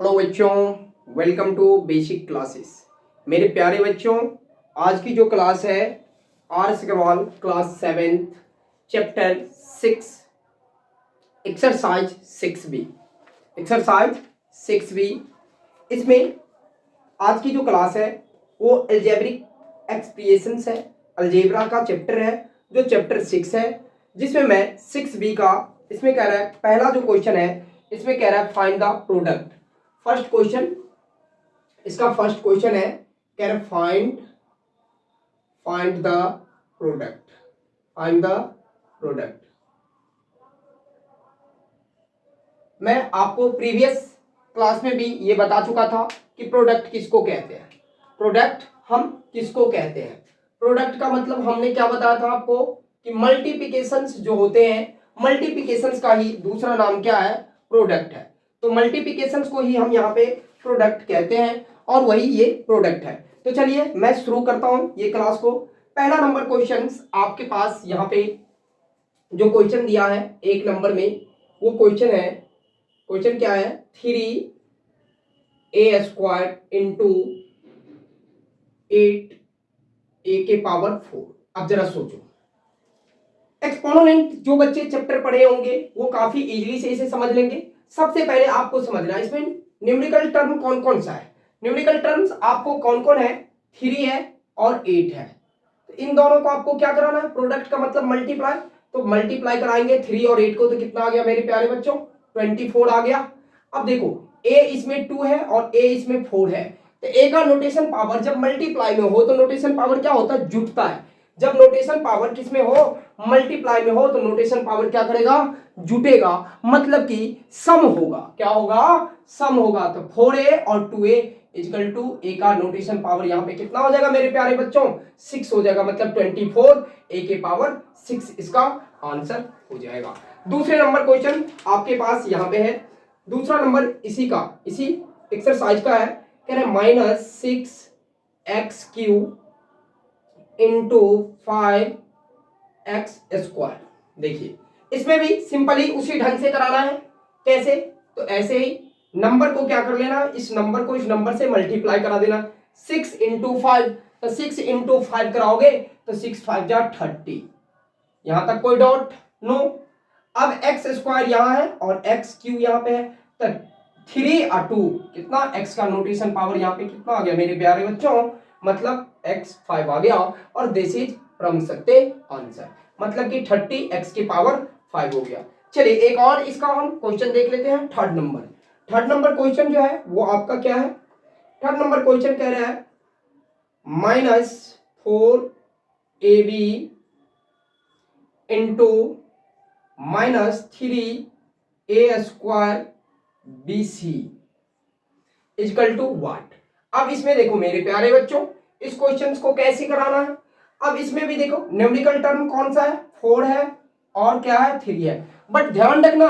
Hello बच्चों, welcome to basic classes. मेरे प्यारे बच्चों, आज की जो क्लास है R Agarwal class 7 chapter 6 exercise 6B। इसमें आज की जो क्लास है वो अलजेब्रिक एक्सप्रेशंस है। अलजेब्रा का चैप्टर है जो चैप्टर 6 है, जिसमें मैं 6B का इसमें कह रहा है पहला जो क्वेश्चन है इसमें कह रहा है find the product. First question, इसका फर्स्ट क्वेश्चन है कह रहा है फाइंड द प्रोडक्ट। मैं आपको प्रीवियस क्लास में भी ये बता चुका था कि प्रोडक्ट किसको कहते हैं। प्रोडक्ट का मतलब हमने क्या बताया था आपको कि मल्टीप्लिकेशंस जो होते हैं, मल्टीप्लिकेशंस का ही दूसरा नाम क्या है, प्रोडक्ट है। तो मल्टीप्लिकेशंस को ही हम यहाँ पे प्रोडक्ट कहते हैं और वही ये प्रोडक्ट है। तो चलिए मैं शुरू करता हूं ये क्लास को। पहला नंबर क्वेश्चन आपके पास यहाँ पे जो क्वेश्चन दिया है 1 नंबर में, वो क्वेश्चन क्या है 3a² इंटू 8a⁴। अब जरा सोचो, एक्सपोनेंट जो बच्चे चैप्टर पढ़े होंगे वो काफी इजीली से इसे समझ लेंगे। सबसे पहले आपको समझना है इसमें न्यूमेरिकल टर्म कौन कौन सा है। न्यूमेरिकल टर्म्स आपको कौन कौन है, 3 है और 8 है। तो इन दोनों को आपको क्या कराना है, प्रोडक्ट का मतलब मल्टीप्लाई। तो मल्टीप्लाई कराएंगे 3 और 8 को, तो कितना आ गया मेरे प्यारे बच्चों, 24 आ गया। अब देखो a इसमें 2 है और a इसमें 4 है। तो a का नोटेशन पावर जब मल्टीप्लाई में हो तो नोटेशन पावर क्या होता है, जुटता है। जब नोटेशन पावर किसमें हो, मल्टीप्लाई में हो, तो नोटेशन पावर क्या करेगा, जुटेगा, मतलब कि सम होगा। क्या होगा, सम होगा। तो 4a और 2a इक्वल टू a का नोटेशन पावर यहाँ पे कितना हो जाएगा मेरे प्यारे बच्चों, 6 हो जाएगा। मतलब 24 a⁴ इसका आंसर हो जाएगा। दूसरे नंबर क्वेश्चन आपके पास यहाँ पे है। दूसरा नंबर इसी एक्सरसाइज का है, कह रहे -6x³ इंटू 5x²। देखिए इसमें भी सिंपली उसी ढंग से कराना है। कैसे, तो ऐसे ही नंबर को क्या कर लेना, इस नंबर को इस नंबर से मल्टीप्लाई करा देना। 6 इंटू 5, तो 6 इंटू 5 कराओगे तो 6 5 जा 30। यहां तक कोई डाउट नो। अब x² यहां है और x³ यहां पे है, तो 3 और 2 कितना, x का नोटेशन पावर यहां पे कितना आ गया मेरे प्यारे बच्चों, मतलब x5 आ गया। और दिस इज फ्रॉम सकते आंसर, मतलब कि 30x⁵ हो गया। चलिए एक और इसका हम क्वेश्चन देख लेते हैं। थर्ड नंबर क्वेश्चन जो है वो आपका क्या है, थर्ड नंबर क्वेश्चन कह रहा है -4ab into -3a² equal to what. अब इसमें देखो मेरे प्यारे बच्चों, इस क्वेश्चन को कैसे कराना है। अब इसमें भी देखो न्यूमेरिकल टर्म कौन सा है, 4 है और क्या है, 3 है। बट ध्यान रखना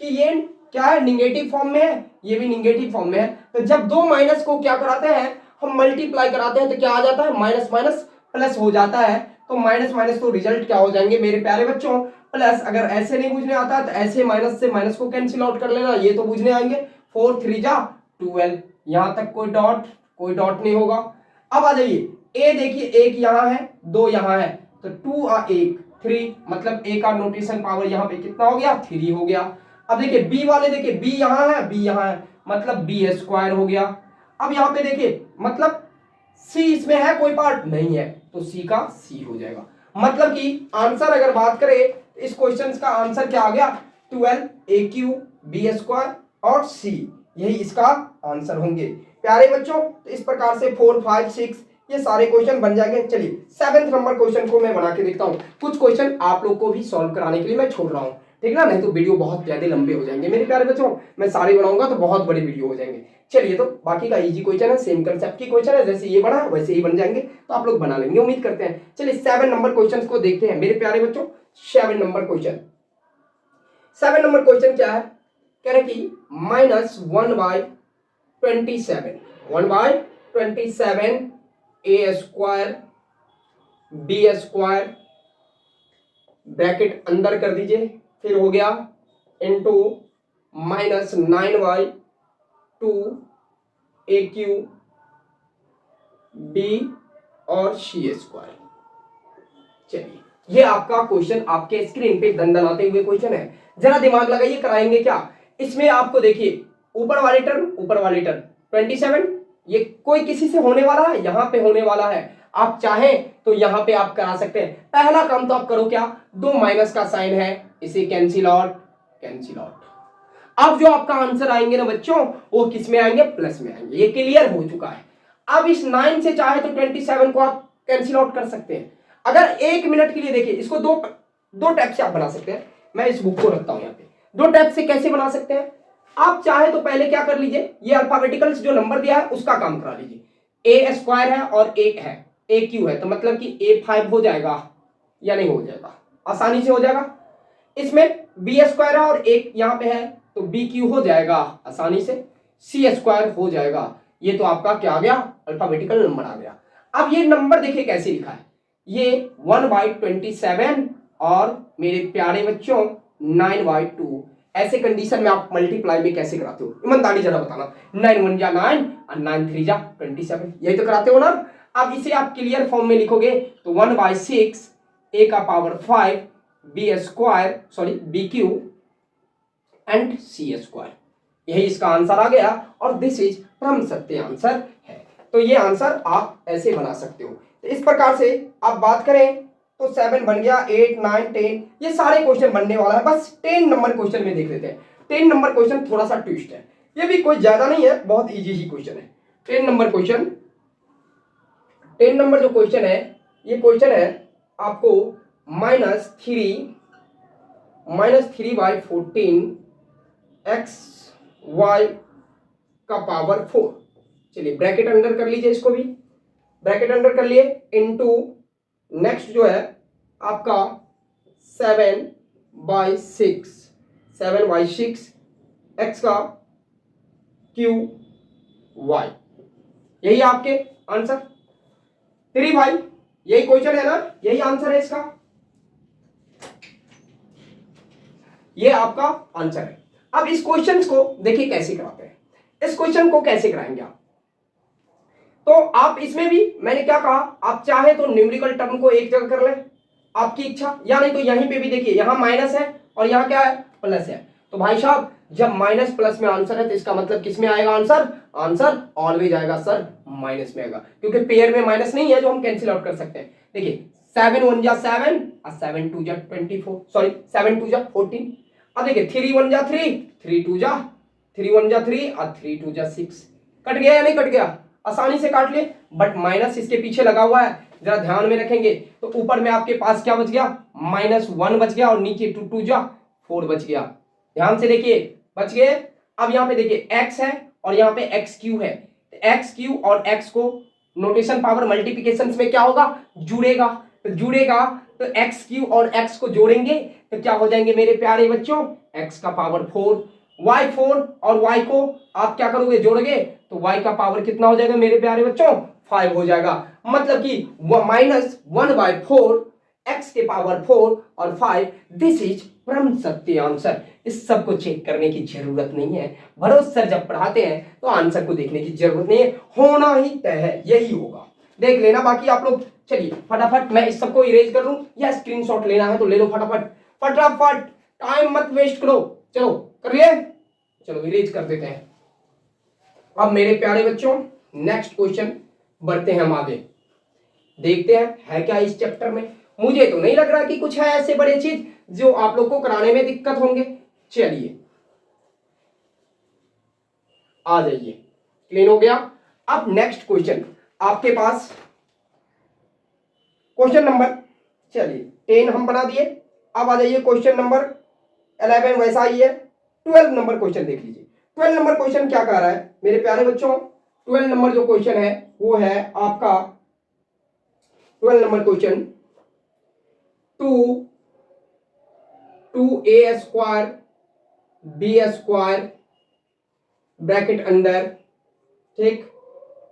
कि ये क्या है, निगेटिव फॉर्म में है, ये भी निगेटिव फॉर्म में है। तो जब दो माइनस को क्या कराते हैं, हम मल्टीप्लाई कराते हैं, तो क्या आ जाता है, माइनस माइनस प्लस हो जाता है। तो माइनस माइनस तो रिजल्ट क्या हो जाएंगे मेरे प्यारे बच्चों, प्लस। अगर ऐसे नहीं बुझने आता तो ऐसे माइनस से माइनस को कैंसिल आउट कर लेना, ये तो बुझने आएंगे। 4 3 जा 12, यहां तक कोई डॉट नहीं होगा। अब आ जाइए ए, देखिए एक यहां है, 2 यहां है, तो 2 और 1 3, मतलब ए का नोटेशन पावर यहां पे कितना हो गया, 3 हो गया। अब देखिए बी वाले, देखिए बी यहां है, बी यहां है, मतलब b² हो गया। अब यहां पे देखिए मतलब सी इसमें है, कोई पार्ट नहीं है, तो सी का सी हो जाएगा। मतलब कि आंसर अगर बात करें तो इस क्वेश्चन का आंसर क्या आ गया, 12a³ b² और c, यही इसका आंसर होंगे प्यारे बच्चों। तो इस प्रकार से 4 5 6 ये सारे क्वेश्चन बन जाएंगे। चलिए 7th नंबर क्वेश्चन को मैं बना के देखता हूं। कुछ क्वेश्चन आप लोग को भी सॉल्व कराने के लिए मैं छोड़ रहा हूं, ठीक ना, नहीं तो वीडियो बहुत ज्यादा लंबे हो जाएंगे मेरे प्यारे बच्चों। मैं सारे बनाऊंगा तो बहुत बड़े वीडियो हो जाएंगे। चलिए तो बाकी का इजी क्वेश्चन है, सेम कंसेप्ट की क्वेश्चन है, जैसे ये बना वैसे ही बन जाएंगे, तो आप लोग बना लेंगे उम्मीद करते हैं। चलिए 7 नंबर क्वेश्चन को देखते हैं मेरे प्यारे बच्चों। 7 नंबर क्वेश्चन क्या है, कह रहे कि -1/27 a² b² ब्रैकेट अंदर कर दीजिए, फिर हो गया into -9y two a Q b और सी स्क्वायर। चलिए, ये आपका क्वेश्चन आपके स्क्रीन पे दंदनाते हुए क्वेश्चन है, जरा दिमाग लगाइए, कराएंगे क्या इसमें। आपको देखिए ऊपर वाले टर्म 27, ये कोई किसी से होने वाला है, यहां पे होने वाला है। आप चाहें तो यहां पे आप करा सकते हैं। पहला काम तो आप करो क्या, दो माइनस का साइन है, इसे कैंसिल आउट। अब जो आपका आंसर आएंगे ना बच्चों, वो किस में आएंगे, प्लस में आएंगे। ये क्लियर हो चुका है। अब इस 9 से चाहे तो 27 को आप कैंसिल आउट कर सकते हैं। अगर 1 मिनट के लिए देखिए, इसको दो टाइप से आप बना सकते हैं। मैं इस बुक को रखता हूं यहाँ पे। दो टाइप से कैसे बना सकते हैं, आप चाहे तो पहले क्या कर लीजिए, ये अल्फाबेटिकल्स जो नंबर दिया है उसका काम करा लीजिए। ए स्क्वायर है और ए है, ए क्यू है, तो मतलब कि A5 हो जाएगा या नहीं हो जाएगा, आसानी से हो जाएगा। इसमें बी स्क्वायर है और एक यहां पे है, तो बी क्यू हो जाएगा आसानी से, सी स्क्वायर हो जाएगा। ये तो आपका क्या आ गया, अल्फाबेटिकल नंबर आ गया। अब ये नंबर देखिए कैसे लिखा है, ये 1/27 और मेरे प्यारे बच्चों 9/2। ऐसे कंडीशन में आप मल्टीप्लाई में कैसे कराते हो, ईमानदारी जरा बताना। 9 1 जा 9 और 9 3 जा 27, यही तो कराते हो ना। अब इसे आप क्लियर फॉर्म में लिखोगे तो 1/6 a का power 5 b square sorry b cube and c square, यही इसका आंसर आ गया। और दिस इज परम सत्य आंसर है। तो ये आंसर आप ऐसे बना सकते हो। तो इस प्रकार से आप बात करें तो 7 बन गया, 8 9 10, ये सारे क्वेश्चन बनने वाला है। बस 10 नंबर क्वेश्चन में देख लेते हैं। 10 नंबर क्वेश्चन थोड़ा सा ट्विस्ट है, ये भी कोई ज्यादा नहीं है, बहुत इजी ही क्वेश्चन है। 10 नंबर क्वेश्चन, 10 नंबर जो क्वेश्चन है, ये क्वेश्चन है आपको -3/14 एक्स वाई का पावर 4। चलिए ब्रैकेट अंडर कर लीजिए, इसको भी ब्रैकेट अंडर कर लिए, इनटू नेक्स्ट जो है आपका 7/6 एक्स का क्यू वाई, यही आपके आंसर। 3 भाई, यही क्वेश्चन है ना, यही आंसर है इसका, ये आपका आंसर है। अब इस क्वेश्चन को देखिए कैसे कराते हैं। इस क्वेश्चन को कैसे कराएंगे आप, तो आप इसमें भी मैंने क्या कहा, आप चाहे तो न्यूमेरिकल टर्म को एक जगह कर लें, आपकी इच्छा, या नहीं तो यहीं पे भी देखिए, यहां माइनस है और यहां क्या है, प्लस है। तो भाई साहब जब माइनस प्लस में आंसर है तो इसका मतलब किस में आएगा आंसर, आंसर ऑलवेज आएगा सर माइनस में आएगा, क्योंकि पेयर में माइनस नहीं है जो हम कैंसिल आउट कर सकते हैं। देखिए 7 1 जा 7 और 7 2 जा 24, सॉरी 7 2 जा 14। अब देखिए 3 1 जा 3, 3 2 जा 3 1 जा 3 और 3 2 जा 6। कट गया या नहीं कट गया, आसानी से काट लिए, बट माइनस इसके पीछे लगा हुआ है, जरा ध्यान में रखेंगे। तो ऊपर में आपके पास क्या बच गया, -1 बच गया और नीचे 2 2 जा 4 बच गया। ध्यान से देखिए बच गए। अब यहां पे देखिए x है और यहां पे एक्स क्यू है, एक्स क्यू और x को नोटेशन पावर मल्टीप्लिकेशन में क्या होगा, जुड़ेगा। तो जुड़ेगा तो एक्स क्यू और x को जोड़ेंगे तो क्या हो जाएंगे मेरे प्यारे बच्चों, x का पावर 4, y 4 और y को आप क्या करोगे, जोड़ोगे तो y का पावर कितना हो जाएगा मेरे प्यारे बच्चों, 5 हो जाएगा। मतलब कि -1/4 x के पावर 4 और 5, दिस इज परम सत्य आंसर। इस सब को चेक करने की जरूरत नहीं है, भरोस सर जब पढ़ाते हैं तो आंसर को देखने की जरूरत नहीं है, होना ही तय है, यही होगा, देख लेना। बाकी आप लोग चलिए फटाफट मैं इस सबको इरेज कर लूं या स्क्रीनशॉट लेना है तो ले लो फटाफट फटाफट, टाइम मत वेस्ट करो। चलो कर लिए, चलो इरेज कर देते हैं। अब मेरे प्यारे बच्चों नेक्स्ट क्वेश्चन बढ़ते हैं हम आगे, देखते हैं है क्या इस चैप्टर में। मुझे तो नहीं लग रहा कि कुछ है ऐसे बड़े चीज जो आप लोग को कराने में दिक्कत होंगे। चलिए आ जाइए, क्लीन हो गया। अब नेक्स्ट क्वेश्चन आपके पास, क्वेश्चन नंबर, चलिए 10 हम बना दिए। अब आ जाइए क्वेश्चन नंबर 11, वैसा ही है। 12 नंबर क्वेश्चन देख लीजिए। 12 नंबर क्वेश्चन क्या कह रहा है मेरे प्यारे बच्चों, 12 नंबर जो क्वेश्चन है वो है आपका 12 number question 2a² b² bracket अंदर, ठीक,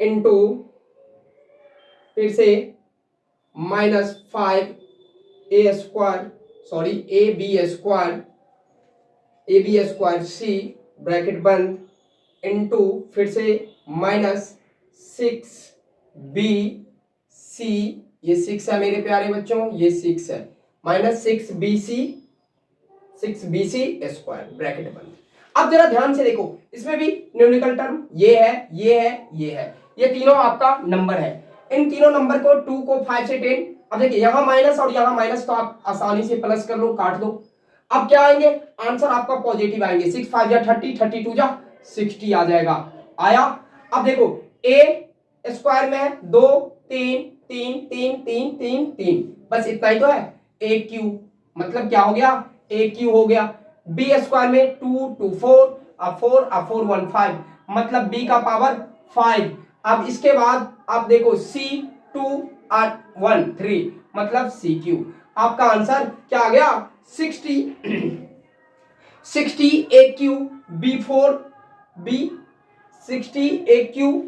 इनटू फिर से -5a² sorry ab² c bracket बंद इंटू फिर से माइनस 6BC, ये 6 है मेरे प्यारे बच्चों, ये 6 है, माइनस 6BC स्क्वायर, ब्रैकेट बंद। अब जरा ध्यान से देखो, इसमें भी न्यूमेरिकल टर्म ये है, ये है, ये है, ये तीनों आपका नंबर है। इन तीनों नंबर को 2 को 5 से 10, अब देखिए यहां माइनस और यहां माइनस, तो आप आसानी से प्लस कर लो, काट दो। अब क्या आएंगे आंसर आपका पॉजिटिव आएंगे, 6 5 जा 30, 32 जा 60 आ जाएगा, आया। अब देखो ए स्क्वायर में है 2 3 3 3 3 3 3, बस इतना ही तो है, ए क्यू, मतलब क्या हो गया, ए क्यू हो गया। बी स्क्वायर में 2 2 4, अब 4 अब 4 1 5, मतलब बी का पावर 5। अब इसके बाद आप देखो सी 2 1 3, मतलब सी क्यू। आपका आंसर क्या आ गया 60 60 A Q B 4 B 60 A Q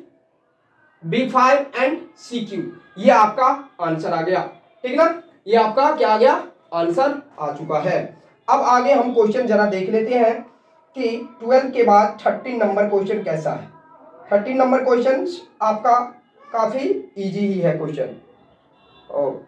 B5 and CQ, ये आपका आंसर आ गया, ठीक ना, ये आपका क्या आ गया आंसर आ चुका है। अब आगे हम क्वेश्चन जरा देख लेते हैं कि 12 के बाद 13 नंबर क्वेश्चन कैसा है। 13 नंबर क्वेश्चन आपका काफी इजी ही है क्वेश्चन, और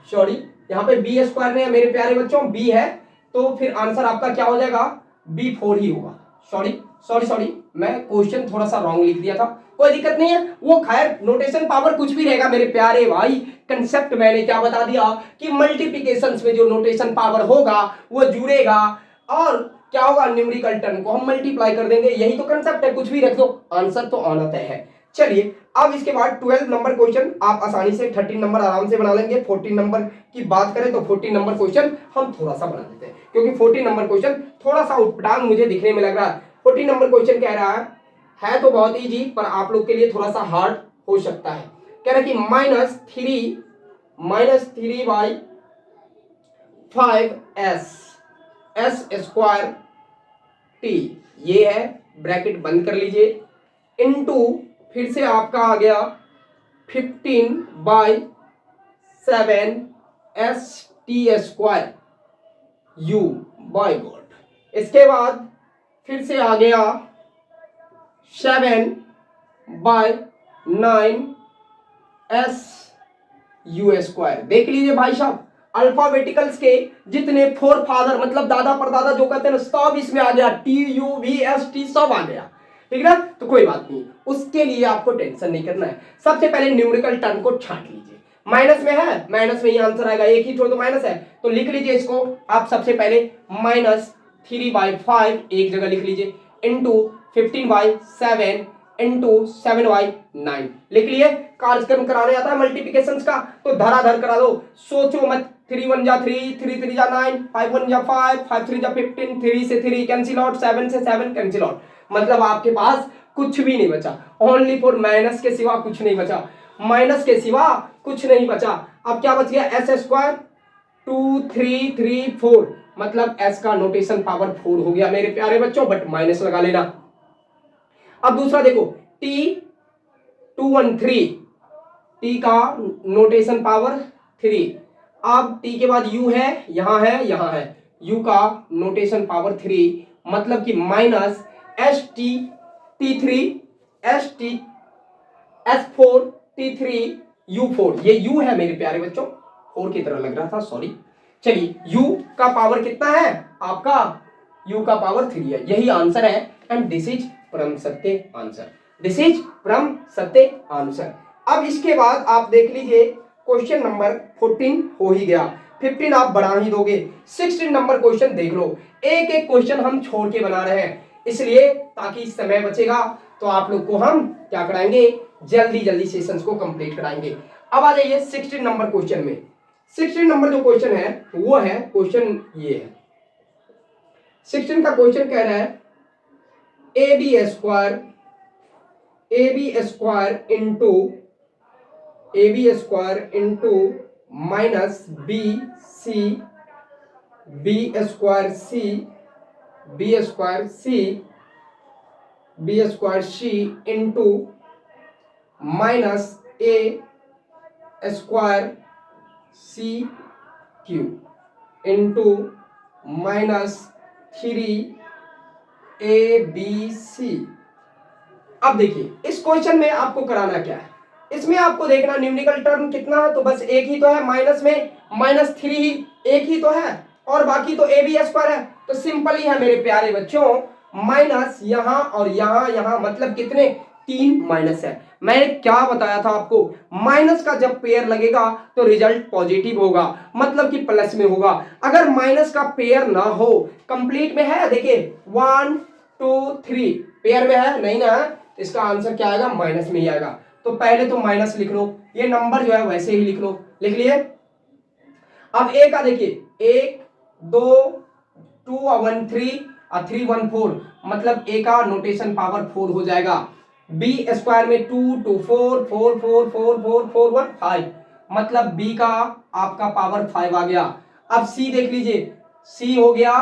सॉरी यहाँ पे बी स्क्वायर में मेरे प्यारे बच्चों बी है, तो फिर आंसर आपका क्या हो जाएगा B4 ही होगा। सॉरी सॉरी सॉरी, मैं क्वेश्चन थोड़ा सा रॉन्ग लिख दिया था, कोई दिक्कत नहीं है, वो खैर नोटेशन पावर कुछ भी रहेगा मेरे प्यारे भाई। कंसेप्ट मैंने क्या बता दिया कि मल्टीप्लिकेशंस में जो नोटेशन पावर होगा वो जुड़ेगा, और क्या होगा न्यूमेरिकल टर्म को हम मल्टीप्लाई कर देंगे, यही तो कंसेप्ट है, कुछ भी रख दो आंसर तो आना तय है। चलिए अब इसके बाद 12 नंबर क्वेश्चन आप आसानी से 13 नंबर आराम से बना लेंगे। 14 नंबर की बात करें तो 14 नंबर क्वेश्चन हम थोड़ा सा बना देते हैं, क्योंकि 14 नंबर क्वेश्चन थोड़ा सा उठपटांग मुझे दिखने में लग रहा है। 14 नंबर क्वेश्चन कह रहा है तो बहुत इजी, पर आप लोग के लिए थोड़ा सा हार्ड हो सकता है। कह रहा है कि -3 बाई 5s स्क्वायर टी, ये है, ब्रैकेट बंद कर लीजिए, इनटू फिर से आपका आ गया 15/7 स्क्वायर यू, बाय गॉड। इसके बाद फिर से आ गया 7/9 यू स्क्वायर। देख लीजिए भाई साहब, अल्फाबेटिकल्स के जितने फोर फादर मतलब दादा परदादा जो कहते हैं ना, सब इसमें आ गया, TUVST सब आ गया, ठीक ना। तो कोई बात नहीं, उसके लिए आपको टेंशन नहीं करना है। सबसे पहले न्यूमेरिकल टर्म को छांट लीजिए, माइनस में है, माइनस में ही आंसर आएगा, एक ही छोड़ तो माइनस है, तो लिख लीजिए इसको आप सबसे पहले -3/5 एक जगह लिख लीजिए, इंटू 15/7 इंटू 7/9 लिख लिए। कार्यक्रम कराने आता है मल्टीप्लिकेशन का तो धराधर करा दो, सोचो मत। 3 1 जा 3, 3 3 जा 9, 5 1 जा 5, 5 3 जा 15, 3 से 3 कैंसिल आउट, 7 से 7 कैंसिल आउट, मतलब आपके पास कुछ भी नहीं बचा, ओनली फॉर माइनस के सिवा कुछ नहीं बचा, माइनस के सिवा कुछ नहीं बचा। अब क्या बच गया एस स्क्वायर 2 3 3 4, मतलब एस का नोटेशन पावर 4 हो गया मेरे प्यारे बच्चों, बट माइनस लगा लेना। अब दूसरा देखो T213, टी का नोटेशन पावर 3, अब टी के बाद यू है, यहां है, यहां है, यू का नोटेशन पावर 3, मतलब कि माइनस S4T3 ये यू है मेरे प्यारे बच्चों, 4 की तरह लग रहा था, सॉरी। चलिए यू का पावर कितना है आपका, यू का पावर 3 है, यही आंसर है, एंड दिस इज परम सत्य आंसर, दिस इज परम सत्य आंसर। अब इसके बाद आप देख लीजिए क्वेश्चन नंबर 14 हो ही गया, 15 आप बढ़ा ही दोगे, 16 नंबर क्वेश्चन देख लो। एक एक क्वेश्चन हम छोड़ के बना रहे हैं, इसलिए ताकि समय बचेगा तो आप लोग को हम क्या कराएंगे, जल्दी जल्दी सेशंस को कंप्लीट कराएंगे। अब आ जाइए 16 नंबर क्वेश्चन में। 16 नंबर जो क्वेश्चन है वो है क्वेश्चन ये है, 16 का क्वेश्चन कह रहा है AB square into minus b square c into minus a square c cube into -3 a b c. अब देखिए इस क्वेश्चन में आपको कराना क्या है, इसमें आपको देखना न्यूमेरिकल टर्म कितना है, तो बस एक ही तो है, माइनस में -3 ही एक ही तो है, और बाकी तो ए बी स्क्वायर है। तो सिंपल ही है मेरे प्यारे बच्चों, माइनस यहां और यहां मतलब कितने, 3 माइनस है। मैंने क्या बताया था आपको, माइनस का जब पेयर लगेगा तो रिजल्ट पॉजिटिव होगा, मतलब कि प्लस में होगा। अगर माइनस का पेयर ना हो, कंप्लीट में है, देखिए 1 2 3 पेयर में है नहीं ना, इसका आंसर क्या आएगा, माइनस में ही आएगा। तो पहले तो माइनस लिख लो, ये नंबर जो है वैसे ही लिख लो, लिख लिए। अब ए का देखिए 1 2 2 1 3 और 3 1 4, मतलब ए का नोटेशन पावर 4 हो जाएगा। बी स्क्वायर में 2 2 4 4 4 4 4 4 1 5, मतलब बी का आपका पावर 5 आ गया। अब सी देख लीजिए, सी हो गया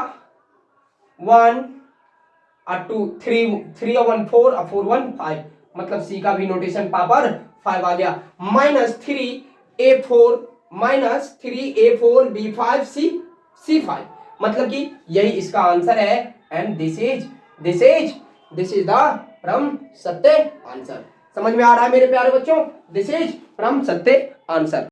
1 और 2 3 3 और 1 4 और 4 1 5, मतलब सी का भी नोटेशन पावर 5 आ गया। -3 A4 B5 C5, मतलब कि यही इसका आंसर है। एंड दिस इज द परम सत्य आंसर। समझ में आ रहा है मेरे प्यारे बच्चों, दिस इज परम सत्य आंसर।